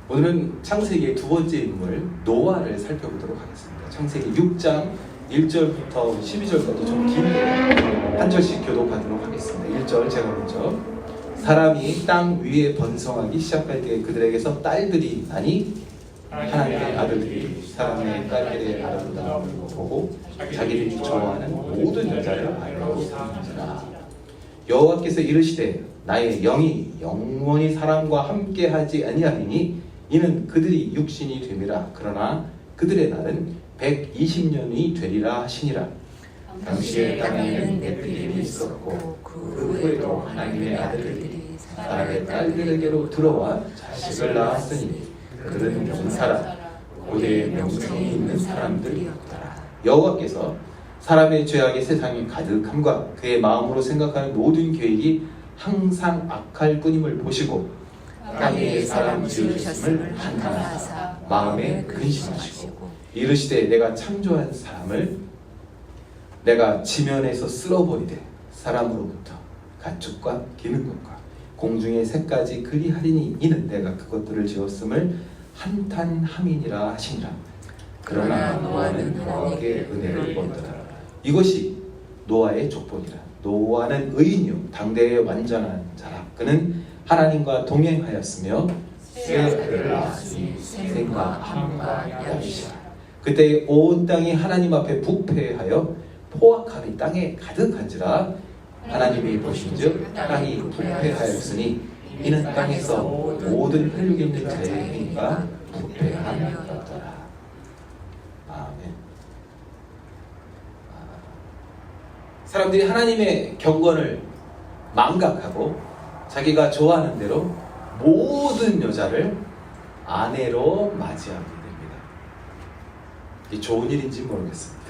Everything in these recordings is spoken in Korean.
오늘은 창세기의 두 번째 인물 노아를 살펴보도록 하겠습니다. 창세기 6장 1절부터 12절까지 좀 긴데 한 절씩 교독하도록 하겠습니다. 1절 제가 먼저. 사람이 땅 위에 번성하기 시작할 때 그들에게서 딸들이 나니 하나님의 아들들이 사람의 딸들의 아름다움을 보고 자기들이 좋아하는 모든 여자를 아내로 삼는지라. 여호와께서 이르시되 나의 영이 영원히 사람과 함께하지 아니하리니 이는 그들이 육신이 됨이라. 그러나 그들의 날은 120년이 되리라 하시니라. 당시에 땅에는 네피림이 있었고 그 후에도 하나님의 아들들이 사람의 딸들에게로 들어와 자식을 낳았으니 그들은 명사라 고대의 명성이 있는 사람들이었더라. 여호와께서 사람의 죄악이 세상에 가득함과 그의 마음으로 생각하는 모든 계획이 항상 악할 뿐임을 보시고 땅에 사람 지으셨음을 한탄하사 마음에 근심하시고 이르시되 내가 창조한 사람을 내가 지면에서 쓸어버리되 사람으로부터 가축과 기는 것과 공중의 새까지 그리하리니 이는 내가 그것들을 지었음을 한탄함이니라 하시니라. 그러나 노아는 여호와께 은혜를 얻더라. 이것이 노아의 족보니라. 노아는 의인이요 당대의 완전한 자라. 그는 하나님과 동행하였으며 새 아들을 낳았으니 셈과 함과 야벳이라. 그때 온 땅이 하나님 앞에 부패하여 포악함이 땅에 가득한지라. 하나님이 보신즉 땅이 부패하였으니 이는 땅에서 모든 혈육 있는 자의 행위가 부패함이었더라. 아멘. 사람들이 하나님의 경건을 망각하고 자기가 좋아하는 대로 모든 여자를 아내로 맞이하게 됩니다. 이게 좋은 일인지 모르겠습니다.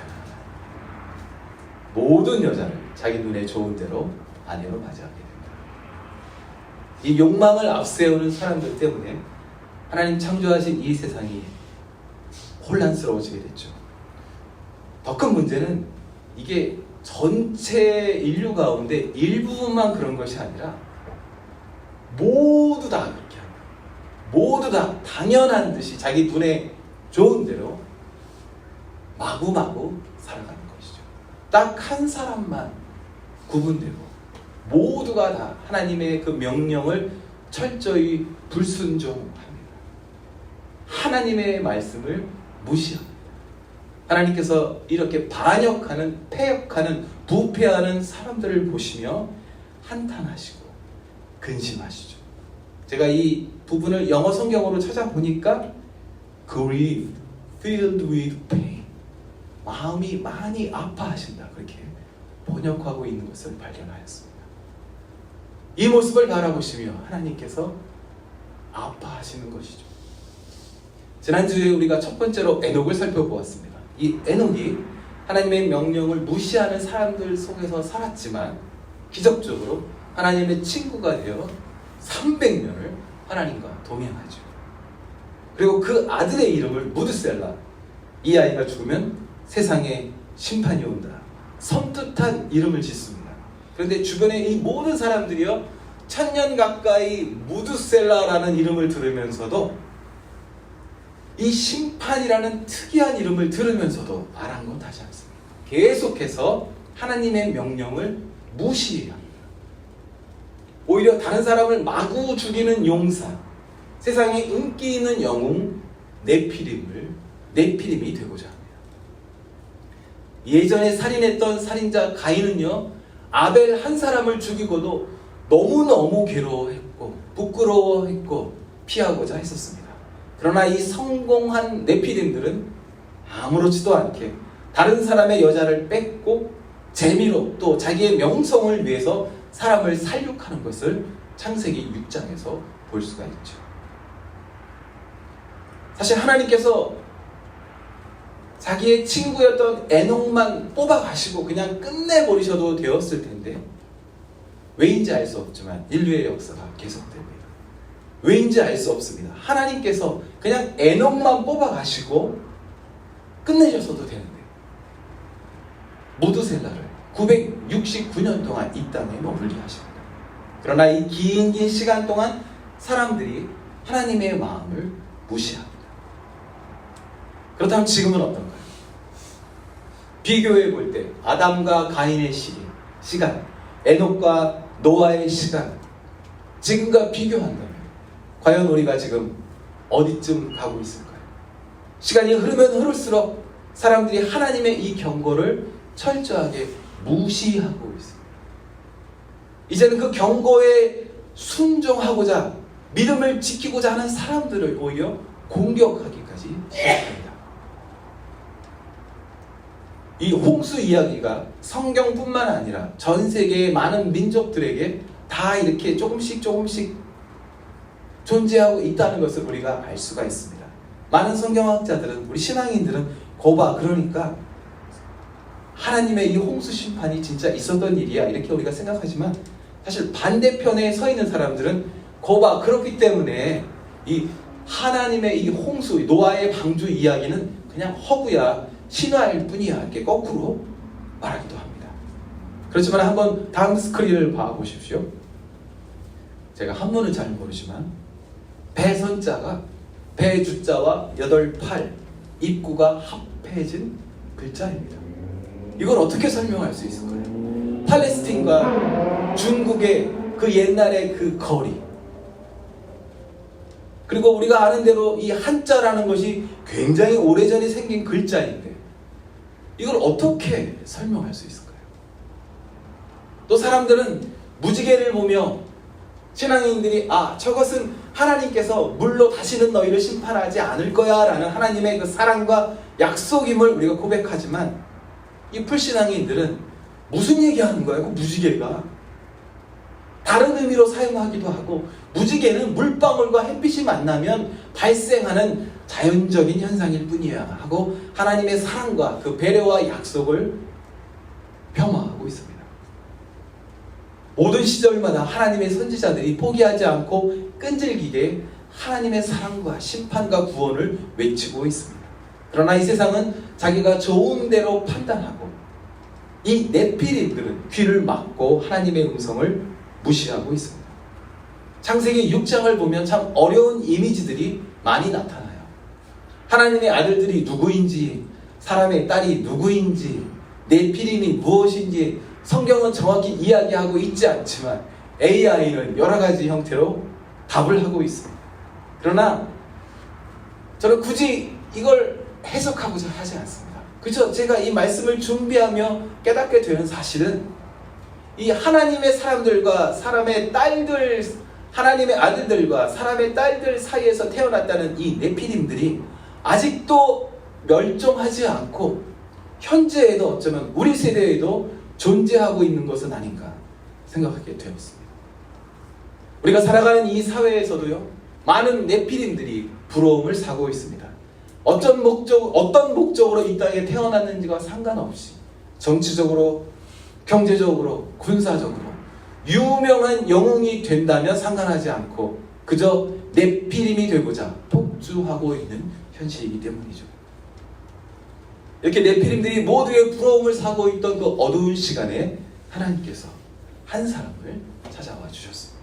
모든 여자를 자기 눈에 좋은 대로 아내로 맞이하게 됩니다. 이 욕망을 앞세우는 사람들 때문에 하나님 창조하신 이 세상이 혼란스러워지게 됐죠. 더 큰 문제는 이게 전체 인류 가운데 일부분만 그런 것이 아니라 모두 다 그렇게 합니다. 모두 다 당연한 듯이 자기 눈에 좋은 대로 마구마구 살아가는 것이죠. 딱 한 사람만 구분되고 모두가 다 하나님의 그 명령을 철저히 불순종합니다. 하나님의 말씀을 무시합니다. 하나님께서 이렇게 반역하는, 패역하는, 부패하는 사람들을 보시며 한탄하시고 근심하시죠. 제가 이 부분을 영어 성경으로 찾아보니까 grieved, filled with pain, 마음이 많이 아파하신다, 그렇게 번역하고 있는 것을 발견하였습니다. 이 모습을 바라보시며 하나님께서 아파하시는 것이죠. 지난주에 우리가 첫 번째로 에녹을 살펴보았습니다. 이 에녹이 하나님의 명령을 무시하는 사람들 속에서 살았지만 기적적으로 하나님의 친구가 되어 300년을 하나님과 동행하죠. 그리고 그 아들의 이름을 무드셀라, 이 아이가 죽으면 세상에 심판이 온다, 섬뜩한 이름을 짓습니다. 그런데 주변에 이 모든 사람들이요 1000년 가까이 무드셀라라는 이름을 들으면서도 이 심판이라는 특이한 이름을 들으면서도 아랑곳하지 않습니다. 계속해서 하나님의 명령을 무시합니다. 오히려 다른 사람을 마구 죽이는 용사, 세상에 인기 있는 영웅 네피림이 되고자 합니다. 예전에 살인했던 살인자 가인은요 아벨 한 사람을 죽이고도 너무너무 괴로워했고 부끄러워했고 피하고자 했었습니다. 그러나 이 성공한 네피림들은 아무렇지도 않게 다른 사람의 여자를 뺏고 재미로 또 자기의 명성을 위해서 사람을 살육하는 것을 창세기 6장에서 볼 수가 있죠. 사실 하나님께서 자기의 친구였던 에녹만 뽑아가시고 그냥 끝내버리셔도 되었을 텐데 왜인지 알 수 없지만 인류의 역사가 계속됩니다. 왜인지 알 수 없습니다. 하나님께서 그냥 에녹만 뽑아가시고 끝내셨어도 되는데 무드셀라를 969년 동안 이 땅에 머물게 하십니다. 그러나 이 긴 시간 동안 사람들이 하나님의 마음을 무시합니다. 그렇다면 지금은 어떤가요? 비교해 볼 때 아담과 가인의 시간, 에녹과 노아의 시간, 지금과 비교한다면 과연 우리가 지금 어디쯤 가고 있을까요? 시간이 흐르면 흐를수록 사람들이 하나님의 이 경고를 철저하게 무시하고 있습니다. 이제는 그 경고에 순종하고자 믿음을 지키고자 하는 사람들을 오히려 공격하기까지 시작합니다. 이 홍수 이야기가 성경뿐만 아니라 전 세계의 많은 민족들에게 다 이렇게 조금씩 존재하고 있다는 것을 우리가 알 수가 있습니다. 많은 성경학자들은, 우리 신앙인들은 그러니까 하나님의 이 홍수 심판이 진짜 있었던 일이야 이렇게 우리가 생각하지만, 사실 반대편에 서 있는 사람들은 그렇기 때문에 이 하나님의 이 홍수, 노아의 방주 이야기는 그냥 허구야, 신화일 뿐이야 이렇게 거꾸로 말하기도 합니다. 그렇지만 한번 다음 스크린을 봐보십시오. 제가 한문은 잘 모르지만 배선자가 배주자와 8팔 입구가 합해진 글자입니다. 이걸 어떻게 설명할 수 있을까요? 팔레스틴과 중국의 그 옛날의 그 거리, 그리고 우리가 아는 대로 이 한자라는 것이 굉장히 오래전에 생긴 글자인데 이걸 어떻게 설명할 수 있을까요? 또 사람들은 무지개를 보며 신앙인들이 저것은 하나님께서 물로 다시는 너희를 심판하지 않을 거야 라는 하나님의 그 사랑과 약속임을 우리가 고백하지만, 이 불신앙인들은 무슨 얘기하는 거야? 그 무지개가 다른 의미로 사용하기도 하고, 무지개는 물방울과 햇빛이 만나면 발생하는 자연적인 현상일 뿐이야 하고 하나님의 사랑과 그 배려와 약속을 폄하하고 있습니다. 모든 시절마다 하나님의 선지자들이 포기하지 않고 끈질기게 하나님의 사랑과 심판과 구원을 외치고 있습니다. 그러나 이 세상은 자기가 좋은 대로 판단하고, 이 네피림들은 귀를 막고 하나님의 음성을 무시하고 있습니다. 창세기 6장을 보면 참 어려운 이미지들이 많이 나타나요. 하나님의 아들들이 누구인지, 사람의 딸이 누구인지, 네피림이 무엇인지 성경은 정확히 이야기하고 있지 않지만 AI는 여러 가지 형태로 답을 하고 있습니다. 그러나 저는 굳이 이걸 해석하고자 하지 않습니다. 그렇죠? 제가 이 말씀을 준비하며 깨닫게 되는 사실은 이 하나님의 사람들과 사람의 딸들, 하나님의 아들들과 사람의 딸들 사이에서 태어났다는 이 네피림들이 아직도 멸종하지 않고 현재에도 어쩌면 우리 세대에도 존재하고 있는 것은 아닌가 생각하게 되었습니다. 우리가 살아가는 이 사회에서도요, 많은 네피림들이 부러움을 사고 있습니다. 어떤 목적으로 이 땅에 태어났는지와 상관없이 정치적으로, 경제적으로, 군사적으로 유명한 영웅이 된다면 상관하지 않고 그저 네피림이 되고자 독주하고 있는 현실이기 때문이죠. 이렇게 네피림들이 모두의 부러움을 사고 있던 그 어두운 시간에 하나님께서 한 사람을 찾아와 주셨습니다.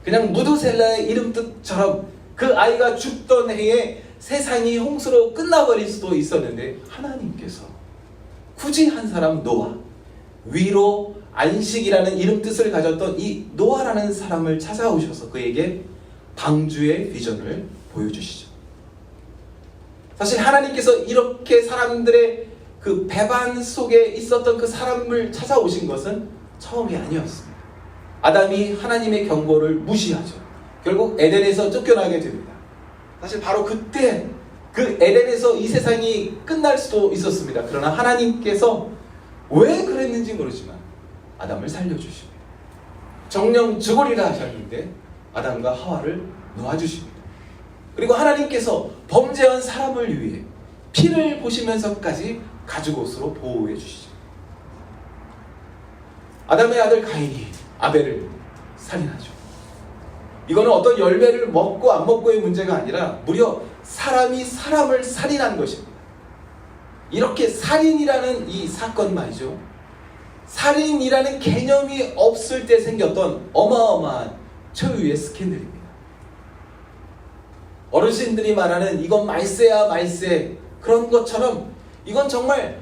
그냥 무드셀라의 이름 뜻처럼 그 아이가 죽던 해에 세상이 홍수로 끝나버릴 수도 있었는데, 하나님께서 굳이 한 사람, 노아, 위로 안식이라는 이름 뜻을 가졌던 이 노아라는 사람을 찾아오셔서 그에게 방주의 비전을 보여주시죠. 사실 하나님께서 이렇게 사람들의 그 배반 속에 있었던 그 사람을 찾아오신 것은 처음이 아니었습니다. 아담이 하나님의 경고를 무시하죠. 결국 에덴에서 쫓겨나게 됩니다. 사실 바로 그때 그 에덴에서 이 세상이 끝날 수도 있었습니다. 그러나 하나님께서 왜 그랬는지 모르지만 아담을 살려주십니다. 정령 죽으리라 하셨는데 아담과 하와를 놓아주십니다. 그리고 하나님께서 범죄한 사람을 위해 피를 보시면서까지 가죽옷으로 보호해 주시죠. 아담의 아들 가인이 아벨을 살인하죠. 이거는 어떤 열매를 먹고 안 먹고의 문제가 아니라 무려 사람이 사람을 살인한 것입니다. 이렇게 살인이라는 이 사건 말이죠. 살인이라는 개념이 없을 때 생겼던 어마어마한 초유의 스캔들입니다. 어느 어르신들이 말하는 이건 말세야 말세 그런 것처럼 이건 정말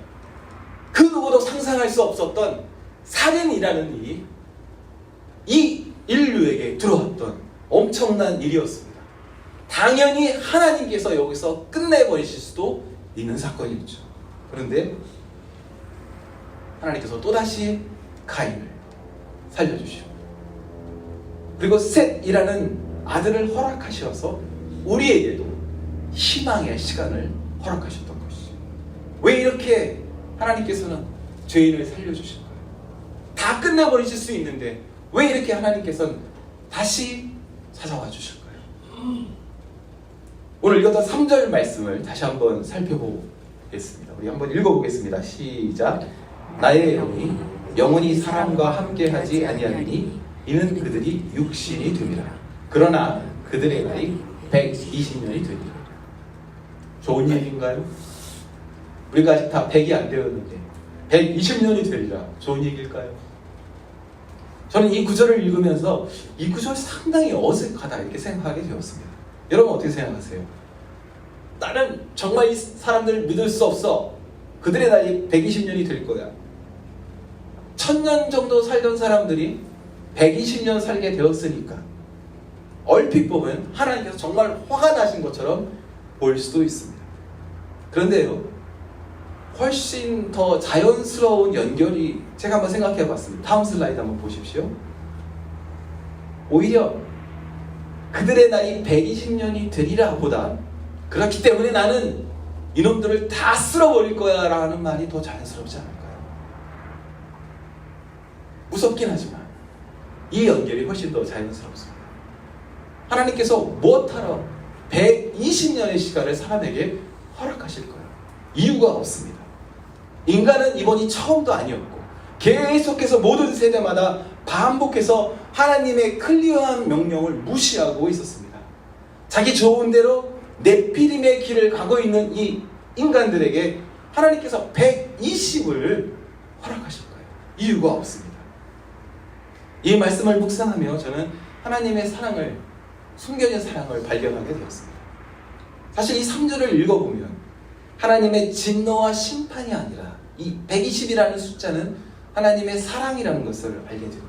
그 누구도 상상할 수 없었던 살인이라는 이 인류에게 들어왔던 엄청난 일이었습니다. 당연히 하나님께서 여기서 끝내버리실 수도 있는 사건이었죠. 그런데 하나님께서 또다시 가인을 살려주시고 그리고 셋이라는 아들을 허락하셔서 우리에게도 희망의 시간을 허락하셨던 것이죠. 왜 이렇게 하나님께서는 죄인을 살려주신 거예요? 다 끝내버리실 수 있는데 왜 이렇게 하나님께서는 다시 찾아와 주실 거예요? 오늘 읽었던 3절 말씀을 다시 한번 살펴보겠습니다. 우리 한번 읽어보겠습니다. 시작. 나의 영이 영원히 사람과 함께하지 아니하리니 이는 그들이 육신이 됨이라. 그러나 그들의 나이 120년이 되리라. 좋은 얘기인가요? 우리가 아직 다 100이 안 되었는데 120년이 되리라. 좋은 얘기일까요? 저는 이 구절을 읽으면서 이 구절 상당히 어색하다 이렇게 생각하게 되었습니다. 여러분 어떻게 생각하세요? 나는 정말 이 사람들을 믿을 수 없어. 그들의 나이 120년이 될 거야. 1000년 정도 살던 사람들이 120년 살게 되었으니까 얼핏 보면 하나님께서 정말 화가 나신 것처럼 보일 수도 있습니다. 그런데요, 훨씬 더 자연스러운 연결이 제가 한번 생각해 봤습니다. 다음 슬라이드 한번 보십시오. 오히려 그들의 나이 120년이 되리라 보다 그렇기 때문에 나는 이놈들을 다 쓸어버릴 거야 라는 말이 더 자연스럽지 않을까요? 무섭긴 하지만 이 연결이 훨씬 더 자연스럽습니다. 하나님께서 무엇하러 120년의 시간을 사람에게 허락하실 거예요? 이유가 없습니다. 인간은 이번이 처음도 아니었고 계속해서 모든 세대마다 반복해서 하나님의 클리어한 명령을 무시하고 있었습니다. 자기 좋은 대로 네피림의 길을 가고 있는 이 인간들에게 하나님께서 120을 허락하실 거예요. 이유가 없습니다. 이 말씀을 묵상하며 저는 하나님의 사랑을, 숨겨진 사랑을 발견하게 되었습니다. 사실 이 3절을 읽어보면 하나님의 진노와 심판이 아니라 이 120이라는 숫자는 하나님의 사랑이라는 것을 알게 됩니다.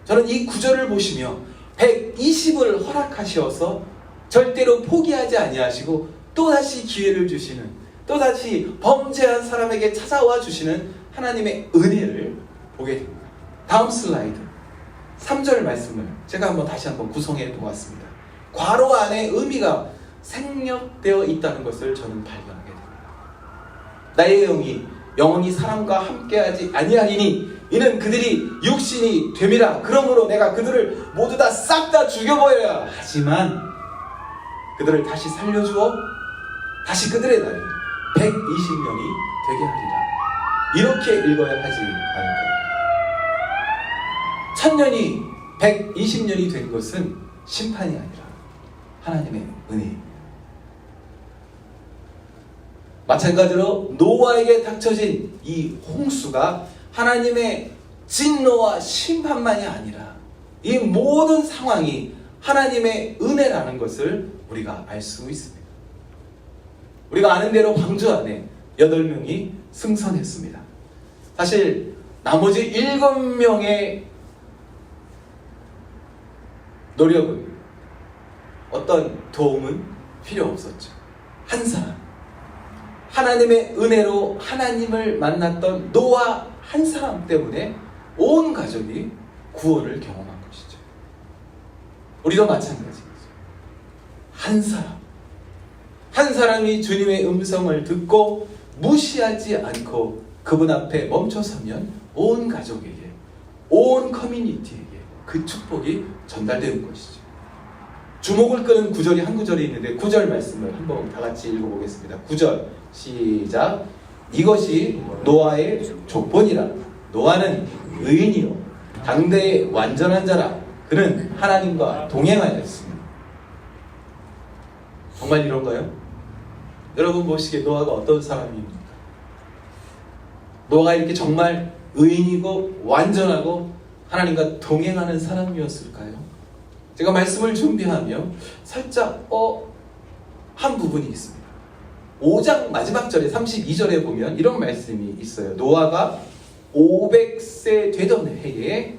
저는 이 구절을 보시며 120을 허락하셔서 절대로 포기하지 아니하시고 또다시 기회를 주시는, 또다시 범죄한 사람에게 찾아와 주시는 하나님의 은혜를 보게 됩니다. 다음 슬라이드 3절 말씀을 제가 한번 다시 한번 구성해 보았습니다. 괄호 안에 의미가 생략되어 있다는 것을 저는 발견하게 됩니다. 나의 영이 영원히 사람과 함께하지 아니하리니 이는 그들이 육신이 됨이라. 그러므로 내가 그들을 모두 다 싹 다 죽여버려야 하지만 그들을 다시 살려주어 다시 그들의 날이 120년이 되게 하리라. 이렇게 읽어야 하지 않을까요? 1000년이 120년이 된 것은 심판이 아니라 하나님의 은혜입니다. 마찬가지로 노아에게 닥쳐진 이 홍수가 하나님의 진노와 심판만이 아니라 이 모든 상황이 하나님의 은혜라는 것을 우리가 알 수 있습니다. 우리가 아는 대로 방주 안에 8명이 승선했습니다. 사실 나머지 7명의 노력은 어떤 도움은 필요 없었죠. 한 사람, 하나님의 은혜로 하나님을 만났던 노아 한 사람 때문에 온 가족이 구원을 경험한 것이죠. 우리도 마찬가지죠. 한 사람이 주님의 음성을 듣고 무시하지 않고 그분 앞에 멈춰서면 온 가족에게, 온 커뮤니티에게 그 축복이 전달되는 것이죠. 주목을 끄는 구절이 한 구절이 있는데 9절 말씀을 한번 다 같이 읽어보겠습니다. 9절 시작. 이것이 노아의 족본이라. 노아는 의인이요 당대의 완전한 자라. 그는 하나님과 동행하였습니다. 정말 이런가요? 여러분 보시기에 노아가 어떤 사람입니까? 노아가 이렇게 정말 의인이고 완전하고 하나님과 동행하는 사람이었을까요? 제가 말씀을 준비하며 살짝 한 부분이 있습니다. 5장 마지막 절에 32절에 보면 이런 말씀이 있어요. 노아가 500세 되던 해에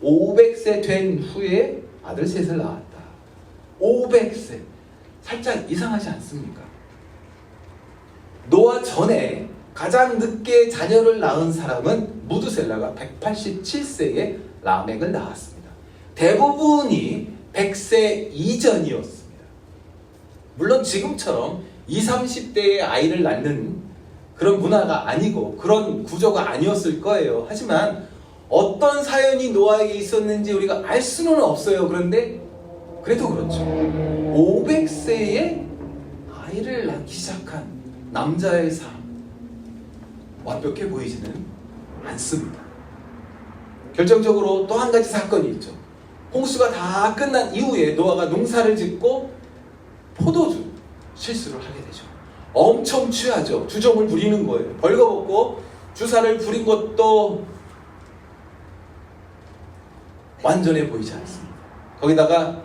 500세 된 후에 아들 셋을 낳았다. 500세. 살짝 이상하지 않습니까? 노아 전에 가장 늦게 자녀를 낳은 사람은 무드셀라가 187세에 라멕을 낳았습니다. 대부분이 100세 이전이었습니다. 물론 지금처럼 20, 30대에 아이를 낳는 그런 문화가 아니고 그런 구조가 아니었을 거예요. 하지만 어떤 사연이 노아에게 있었는지 우리가 알 수는 없어요. 그런데 그래도 그렇죠. 500세에 아이를 낳기 시작한 남자의 삶, 완벽해 보이지는 않습니다. 결정적으로 또 한 가지 사건이 있죠. 홍수가 다 끝난 이후에 노아가 농사를 짓고 포도주 실수를 하게 되죠. 엄청 취하죠. 주정을 부리는 거예요. 벌거벗고 주사를 부린 것도 완전해 보이지 않습니다. 거기다가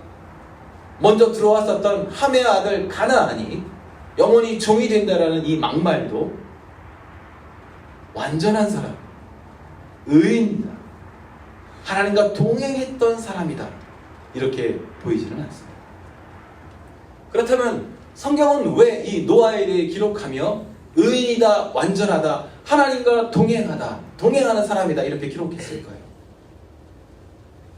먼저 들어왔었던 함의 아들 가나안이 영원히 종이 된다라는 이 막말도 완전한 사람, 의인이다, 하나님과 동행했던 사람이다, 이렇게 보이지는 않습니다. 그렇다면 성경은 왜 이 노아에 대해 기록하며 의인이다, 완전하다, 하나님과 동행하는 사람이다 이렇게 기록했을까요?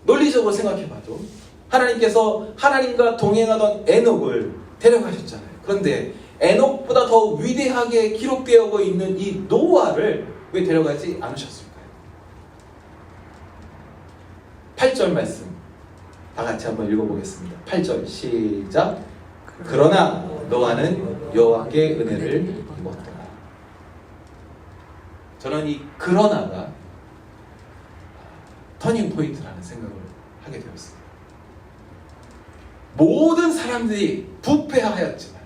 논리적으로 생각해봐도 하나님께서 하나님과 동행하던 에녹을 데려가셨잖아요. 그런데 에녹보다 더 위대하게 기록되어 있는 이 노아를 왜 데려가지 않으셨을까요? 8절 말씀 다 같이 한번 읽어보겠습니다. 8절 시작. 그러나 노아는 여호와께 은혜를 입었다. 저는 이 그러나가 터닝 포인트라는 생각을 하게 되었습니다. 모든 사람들이 부패하였지만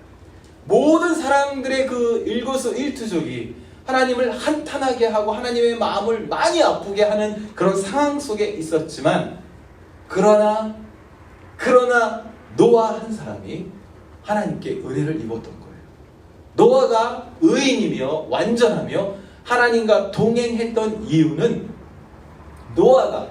모든 사람들의 그 일거수일투족이 하나님을 한탄하게 하고 하나님의 마음을 많이 아프게 하는 그런 상황 속에 있었지만 그러나 노아 한 사람이 하나님께 은혜를 입었던 거예요. 노아가 의인이며 완전하며 하나님과 동행했던 이유는 노아가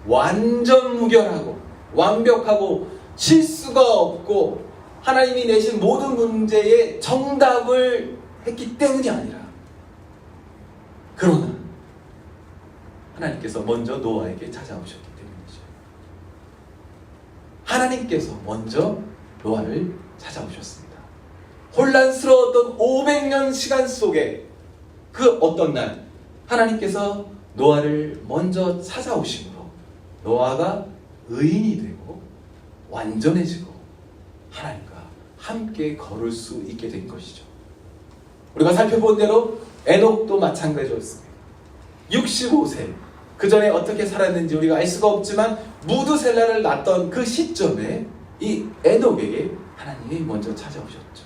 완전 무결하고 완벽하고 실수가 없고 하나님이 내신 모든 문제에 정답을 했기 때문이 아니라 그러나 하나님께서 먼저 노아에게 찾아오셨기 때문이죠. 하나님께서 먼저 노아를 찾아오셨습니다. 혼란스러웠던 500년 시간 속에 그 어떤 날 하나님께서 노아를 먼저 찾아오심으로 노아가 의인이 되고 완전해지고 하나님과 함께 걸을 수 있게 된 것이죠. 우리가 살펴본 대로 에녹도 마찬가지였습니다. 65세 그 전에 어떻게 살았는지 우리가 알 수가 없지만 무드셀라를 낳던 그 시점에 이 에녹에게 하나님이 먼저 찾아오셨죠.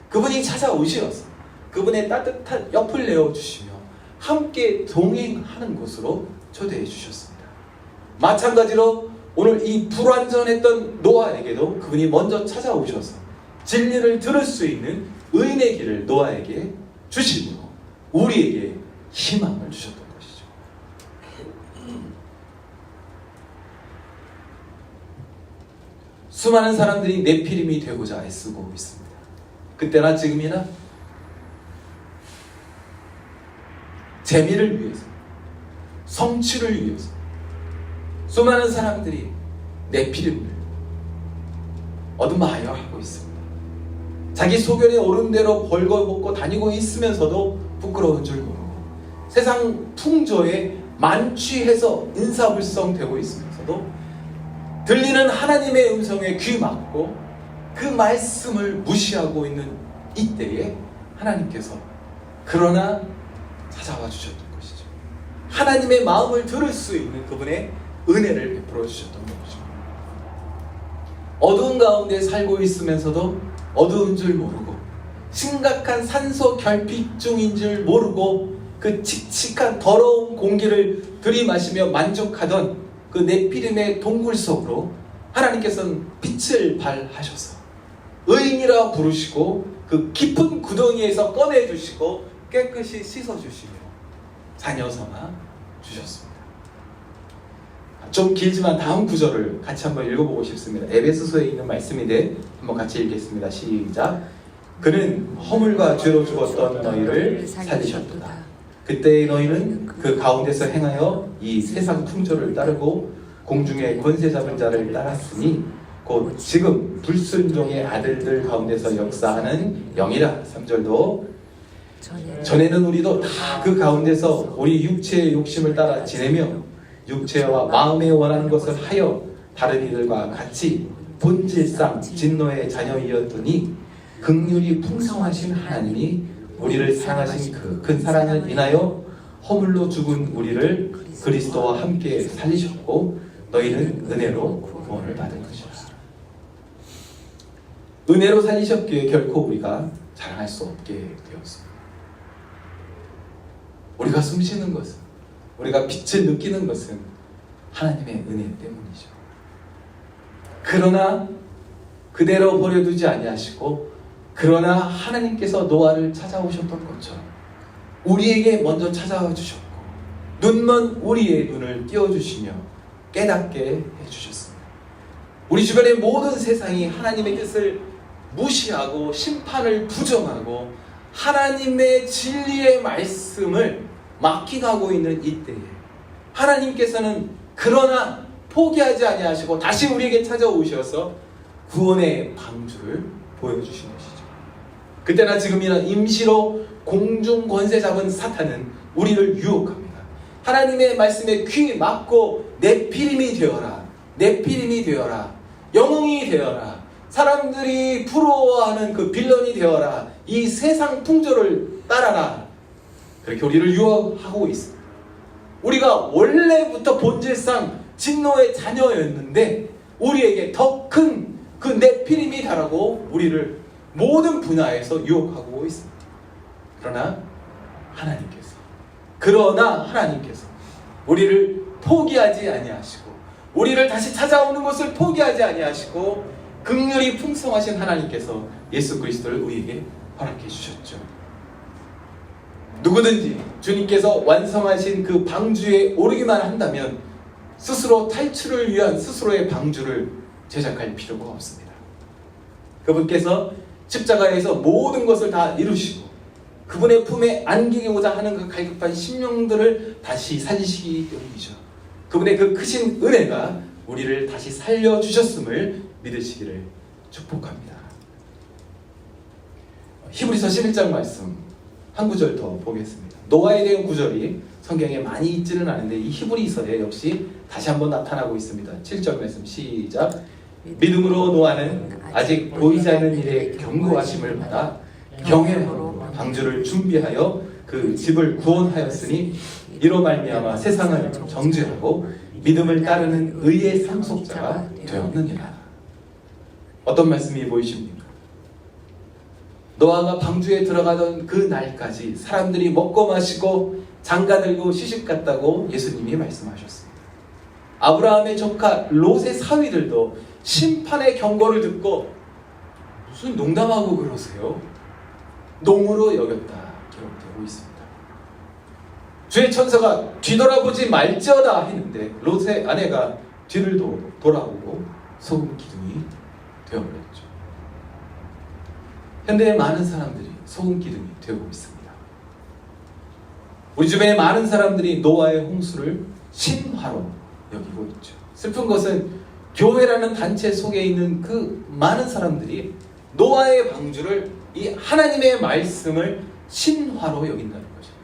그분이 찾아오셔서 그분의 따뜻한 옆을 내어주시며 함께 동행하는 곳으로 초대해 주셨습니다. 마찬가지로 오늘 이 불완전했던 노아에게도 그분이 먼저 찾아오셔서 진리를 들을 수 있는 의인의 길을 노아에게 주심으로 우리에게 희망을 주셨던 것이죠. 수많은 사람들이 네피림이 되고자 애쓰고 있습니다. 그때나 지금이나 재미를 위해서, 성취를 위해서 수많은 사람들이 네피림을 얻어마여 하고 있습니다. 자기 소견에 오른 대로 벌거벗고 다니고 있으면서도 부끄러운 줄 모르고 세상 풍조에 만취해서 인사불성되고 있으면서도 들리는 하나님의 음성에 귀 막고 그 말씀을 무시하고 있는 이때에 하나님께서 그러나 찾아와 주셨던 것이죠. 하나님의 마음을 들을 수 있는 그분의 은혜를 베풀어 주셨던 것이죠. 어두운 가운데 살고 있으면서도 어두운 줄 모르고 심각한 산소 결핍 중인 줄 모르고 그 칙칙한 더러운 공기를 들이마시며 만족하던 그 네피림의 동굴 속으로 하나님께서는 빛을 발하셔서 의인이라 부르시고 그 깊은 구덩이에서 꺼내주시고 깨끗이 씻어주시며 자녀 삼아 주셨습니다. 좀 길지만 다음 구절을 같이 한번 읽어보고 싶습니다. 에베소서에 있는 말씀인데 한번 같이 읽겠습니다. 시작. 그는 허물과 죄로 죽었던 너희를 살리셨도다. 그때의 너희는 그 가운데서 행하여 이 세상 풍조를 따르고 공중의 권세 잡은 자를 따랐으니 곧 지금 불순종의 아들들 가운데서 역사하는 영이라. 3절도 전에는 우리도 다 그 가운데서 우리 육체의 욕심을 따라 지내며 육체와 마음에 원하는 것을 하여 다른 이들과 같이 본질상 진노의 자녀이었더니 긍휼이 풍성하신 하나님이 우리를 사랑하신 그 큰 사랑을 인하여 허물로 죽은 우리를 그리스도와 함께 살리셨고 너희는 은혜로 구원을 받은 것이라. 은혜로 살리셨기에 결코 우리가 자랑할 수 없게 되었습니다. 우리가 숨쉬는 것은, 우리가 빛을 느끼는 것은 하나님의 은혜 때문이죠. 그러나 그대로 버려두지 아니하시고, 그러나 하나님께서 노아를 찾아오셨던 것처럼 우리에게 먼저 찾아와 주셨고 눈먼 우리의 눈을 띄워주시며 깨닫게 해주셨습니다. 우리 주변의 모든 세상이 하나님의 뜻을 무시하고 심판을 부정하고 하나님의 진리의 말씀을 막히가고 있는 이때에 하나님께서는 그러나 포기하지 아니하시고 다시 우리에게 찾아오셔서 구원의 방주를 보여주신 것이죠. 그때나 지금이나 임시로 공중 권세 잡은 사탄은 우리를 유혹합니다. 하나님의 말씀에 귀 막고 네피림이 되어라, 네피림이 되어라, 영웅이 되어라, 사람들이 부러워하는 그 빌런이 되어라, 이 세상 풍조를 따라라, 그렇게 우리를 유혹하고 있습니다. 우리가 원래부터 본질상 진노의 자녀였는데 우리에게 더 큰 그 네피림이 달하고 우리를 모든 분야에서 유혹하고 있습니다. 그러나 하나님께서 우리를 포기하지 아니하시고 우리를 다시 찾아오는 것을 포기하지 아니하시고 긍휼이 풍성하신 하나님께서 예수 그리스도를 우리에게 허락해 주셨죠. 누구든지 주님께서 완성하신 그 방주에 오르기만 한다면 스스로 탈출을 위한 스스로의 방주를 제작할 필요가 없습니다. 그분께서 십자가에서 모든 것을 다 이루시고 그분의 품에 안기고자 하는 그 갈급한 심령들을 다시 살리시기 때문이죠. 그분의 그 크신 은혜가 우리를 다시 살려주셨음을 믿으시기를 축복합니다. 히브리서 11장 말씀 한 구절 더 보겠습니다. 노아에 대한 구절이 성경에 많이 있지는 않은데 이 히브리서에 역시 다시 한번 나타나고 있습니다. 7절 말씀 시작. 믿음으로 노아는 아직 보이지 않는 일에 경고하심을 받아 경외함으로 방주를 준비하여 그 집을 구원하였으니 이로 말미암아 세상을 정죄하고 믿음을 따르는 의의 상속자가 되었느니라. 어떤 말씀이 보이십니까? 노아가 방주에 들어가던 그 날까지 사람들이 먹고 마시고 장가들고 시집갔다고 예수님이 말씀하셨습니다. 아브라함의 조카 롯의 사위들도 심판의 경고를 듣고 무슨 농담하고 그러세요? 농으로 여겼다 기록되고 있습니다. 주의 천사가 뒤돌아보지 말지어다 했는데 롯의 아내가 뒤를 돌아보고 소금 기둥이 되어버렸죠. 현대의 많은 사람들이 소금 기둥이 되고 있습니다. 우리 주변의 많은 사람들이 노아의 홍수를 신화로 여기고 있죠. 슬픈 것은 교회라는 단체 속에 있는 그 많은 사람들이 노아의 방주를 이 하나님의 말씀을 신화로 여긴다는 것입니다.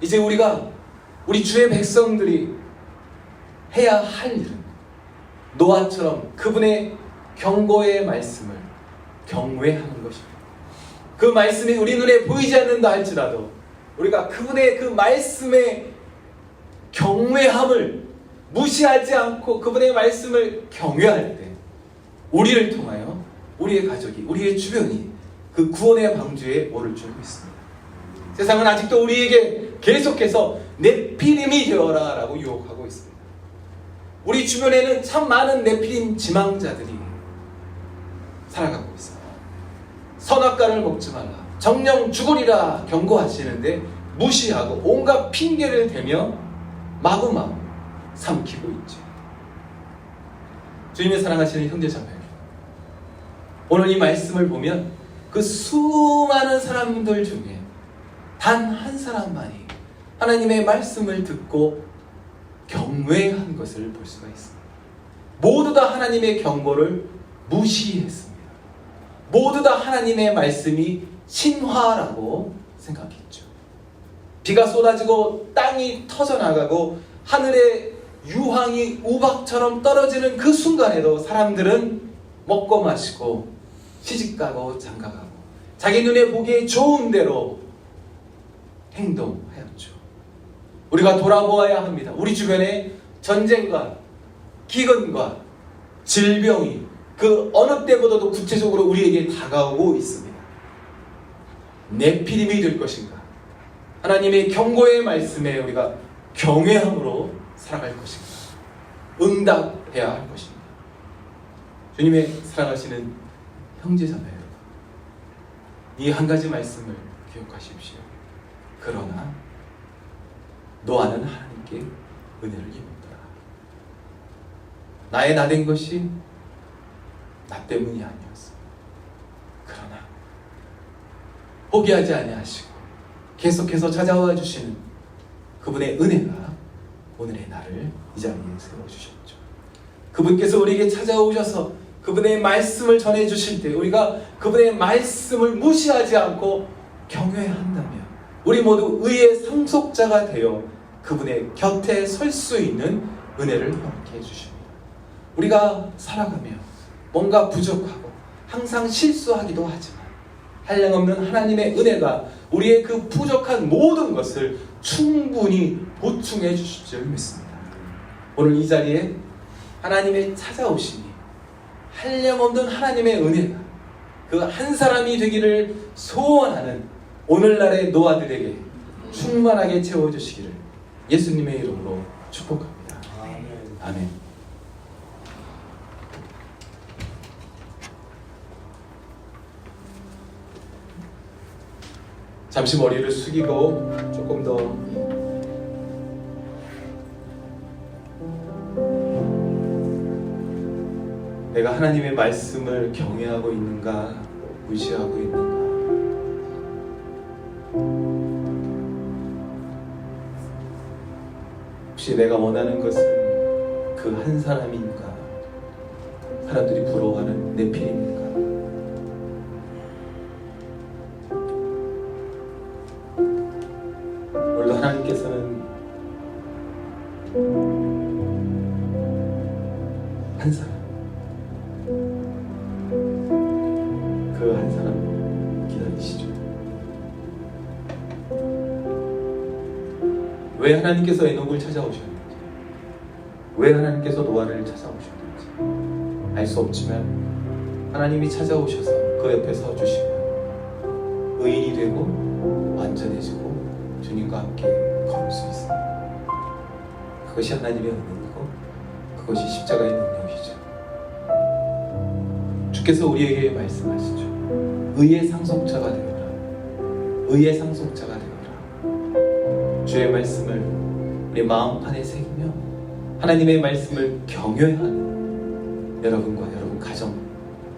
이제 우리 주의 백성들이 해야 할 일은 노아처럼 그분의 경고의 말씀을 경외하는 것입니다. 그 말씀이 우리 눈에 보이지 않는다 할지라도 우리가 그분의 그 말씀의 경외함을 무시하지 않고 그분의 말씀을 경외할 때 우리를 통하여 우리의 가족이, 우리의 주변이 그 구원의 방주에 오를 줄 믿습니다. 세상은 아직도 우리에게 계속해서 네피림이 되어라 라고 유혹하고 있습니다. 우리 주변에는 참 많은 네피림 지망자들이 살아가고 있어요. 선악과를 먹지 말라, 정령 죽으리라 경고하시는데 무시하고 온갖 핑계를 대며 마구마구 삼키고 있죠. 주님의 사랑하시는 형제자매, 오늘 이 말씀을 보면 그 수많은 사람들 중에 단 한 사람만이 하나님의 말씀을 듣고 경외한 것을 볼 수가 있습니다. 모두 다 하나님의 경고를 무시했습니다. 모두 다 하나님의 말씀이 신화라고 생각했죠. 비가 쏟아지고 땅이 터져나가고 하늘에 유황이 우박처럼 떨어지는 그 순간에도 사람들은 먹고 마시고 시집가고 장가가고 자기 눈에 보기에 좋은 대로 행동하였죠. 우리가 돌아보아야 합니다. 우리 주변에 전쟁과 기근과 질병이 그 어느 때보다도 구체적으로 우리에게 다가오고 있습니다. 네피림이 될 것인가? 하나님의 경고의 말씀에 우리가 경외함으로 살아갈 것인가? 응답해야 할 것입니다. 주님의 사랑하시는 형제자매 여러분, 이 한 가지 말씀을 기억하십시오. 그러나 노아는 하나님께 은혜를 입었더라. 나의 나된 것이 나 때문이 아니었어. 그러나 포기하지 아니하시고 계속해서 찾아와 주시는 그분의 은혜가 오늘의 나를 이 자리에 세워주셨죠. 그분께서 우리에게 찾아오셔서 그분의 말씀을 전해주실 때 우리가 그분의 말씀을 무시하지 않고 경외한다면 우리 모두 의의 상속자가 되어 그분의 곁에 설 수 있는 은혜를 허락해 주십니다. 우리가 살아가며 뭔가 부족하고 항상 실수하기도 하지만 한량없는 하나님의 은혜가 우리의 그 부족한 모든 것을 충분히 보충해 주실 줄 믿습니다. 오늘 이 자리에 하나님의 찾아오심이 한량없는 하나님의 은혜가 그 한 사람이 되기를 소원하는 오늘날의 노아들에게 충만하게 채워주시기를 예수님의 이름으로 축복합니다. 아멘. 잠시 머리를 숙이고 조금 더 내가 하나님의 말씀을 경외하고 있는가 무시하고 있는가, 혹시 내가 원하는 것은 그 한 사람인가, 사람들이 부러워하는 네피림인가? 오늘도 하나님께서는 한 사람, 그 한 사람 기다리시죠. 왜 하나님께서 에녹을 찾아오셨는지, 왜 하나님께서 노아를 찾아오셨는지 알 수 없지만 하나님이 찾아오셔서 그 옆에 서주시면 의인이 되고 완전해지고 주님과 함께 걸을 수 있습니다. 그것이 하나님의 은혜이고 그것이 십자가의 능력이죠. 주께서 우리에게 말씀하시죠. 의의 상속자가 되어라. 의의 상속자가 되어라. 주의 말씀을 우리 마음판에 새기며 하나님의 말씀을 경외하는 여러분과 여러분 가정,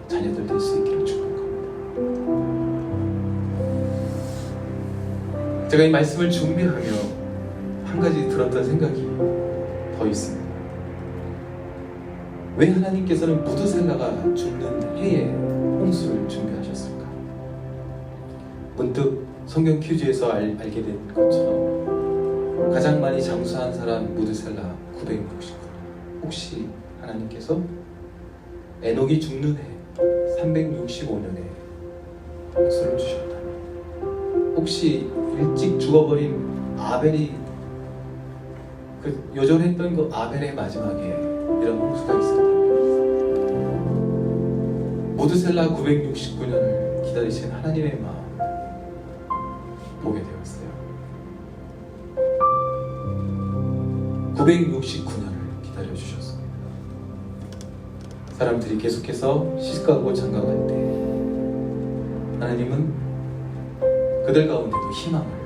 자녀들 될 수 있기를 축복합니다. 제가 이 말씀을 준비하며 한 가지 들었던 생각이 더 있습니다. 왜 하나님께서는 무드셀라가 죽는 해에 홍수를 준비하셨을까? 문득 성경 퀴즈에서 알게 된 것처럼 가장 많이 장수한 사람 무드셀라 969년. 혹시 하나님께서 에녹이 죽는 해 365년에 홍수를 주셨다면, 혹시 일찍 죽어버린 아벨이 그 요절했던 그 아벨의 마지막에 이런 홍수가 있었다면, 무드셀라 969년을 기다리신 하나님의 마음 보게 되었어요. 969년을 기다려주셨습니다. 사람들이 계속해서 시집가고 장가갈 때 하나님은 그들 가운데도 희망을